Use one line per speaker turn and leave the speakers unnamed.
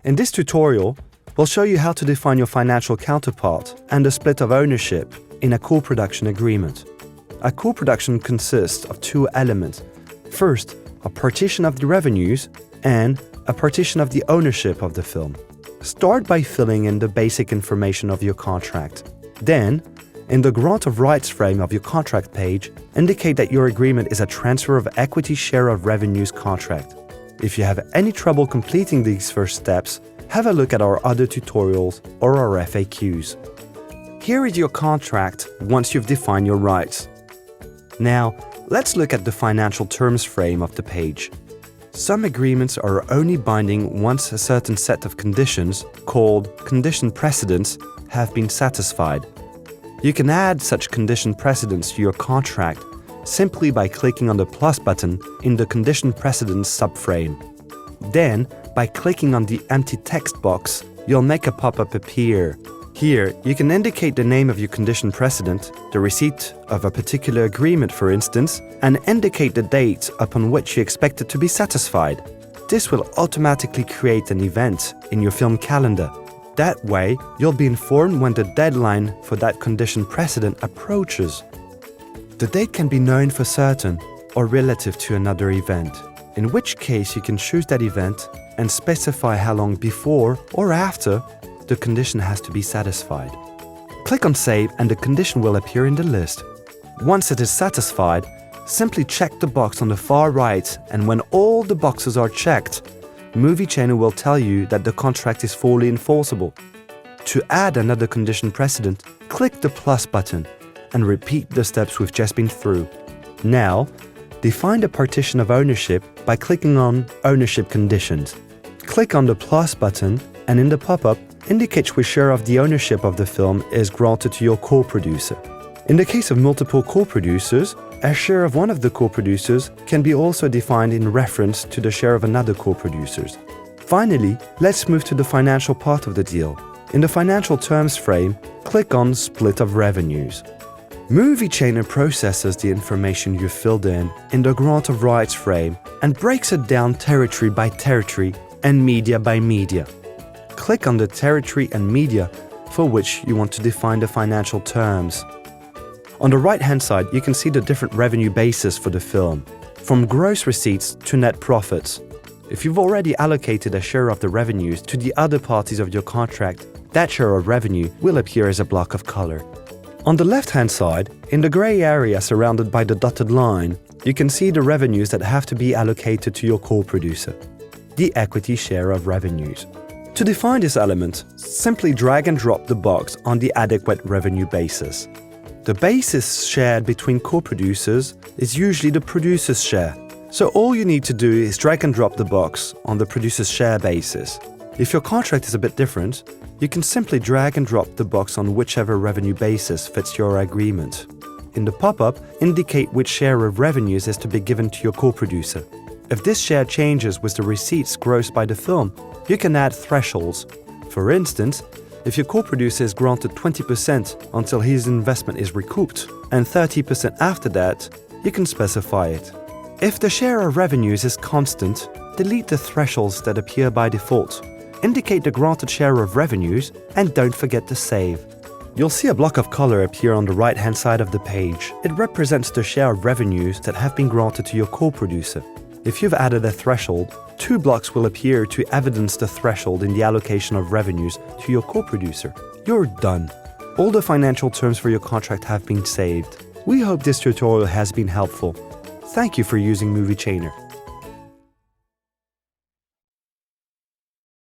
In this tutorial, we'll show you how to define your financial counterpart and the split of ownership in a co-production agreement. A co-production consists of two elements. First, a partition of the revenues and a partition of the ownership of the film. Start by filling in the basic information of your contract. Then, in the grant of rights frame of your contract page, indicate that your agreement is a transfer of equity share of revenues contract. If you have any trouble completing these first steps, have a look at our other tutorials or our FAQs. Here is your contract once you've defined your rights. Now, let's look at the financial terms frame of the page. Some agreements are only binding once a certain set of conditions, called condition precedents, have been satisfied. You can add such condition precedents to your contract simply by clicking on the plus button in the condition precedents subframe. Then, by clicking on the empty text box, you'll make a pop-up appear. Here, you can indicate the name of your condition precedent, the receipt of a particular agreement for instance, and indicate the date upon which you expect it to be satisfied. This will automatically create an event in your film calendar. That way, you'll be informed when the deadline for that condition precedent approaches. The date can be known for certain or relative to another event, in which case you can choose that event and specify how long before or after the condition has to be satisfied. Click on Save and the condition will appear in the list. Once it is satisfied, simply check the box on the far right, and when all the boxes are checked, Movie Chainer will tell you that the contract is fully enforceable. To add another condition precedent, click the plus button and repeat the steps we've just been through. Now, define the partition of ownership by clicking on Ownership Conditions. Click on the plus button and in the pop-up, indicate which share of the ownership of the film is granted to your co-producer. In the case of multiple co-producers, a share of one of the co-producers can be also defined in reference to the share of another co-producers. Finally, let's move to the financial part of the deal. In the financial terms frame, click on Split of Revenues. Movie Chainer processes the information you filled in the grant of rights frame and breaks it down territory by territory and media by media. Click on the territory and media for which you want to define the financial terms. On the right-hand side, you can see the different revenue bases for the film, from gross receipts to net profits. If you've already allocated a share of the revenues to the other parties of your contract, that share of revenue will appear as a block of color. On the left-hand side, in the gray area surrounded by the dotted line, you can see the revenues that have to be allocated to your co-producer, the equity share of revenues. To define this element, simply drag and drop the box on the adequate revenue basis. The basis shared between co-producers is usually the producer's share, so all you need to do is drag and drop the box on the producer's share basis. If your contract is a bit different, you can simply drag and drop the box on whichever revenue basis fits your agreement. In the pop-up, indicate which share of revenues is to be given to your co-producer. If this share changes with the receipts grossed by the film, you can add thresholds. For instance, if your co-producer is granted 20% until his investment is recouped, and 30% after that, you can specify it. If the share of revenues is constant, delete the thresholds that appear by default. Indicate the granted share of revenues, and don't forget to save. You'll see a block of color appear on the right-hand side of the page. It represents the share of revenues that have been granted to your co-producer. If you've added a threshold, 2 blocks will appear to evidence the threshold in the allocation of revenues to your co-producer. You're done. All the financial terms for your contract have been saved. We hope this tutorial has been helpful. Thank you for using Movie Chainer.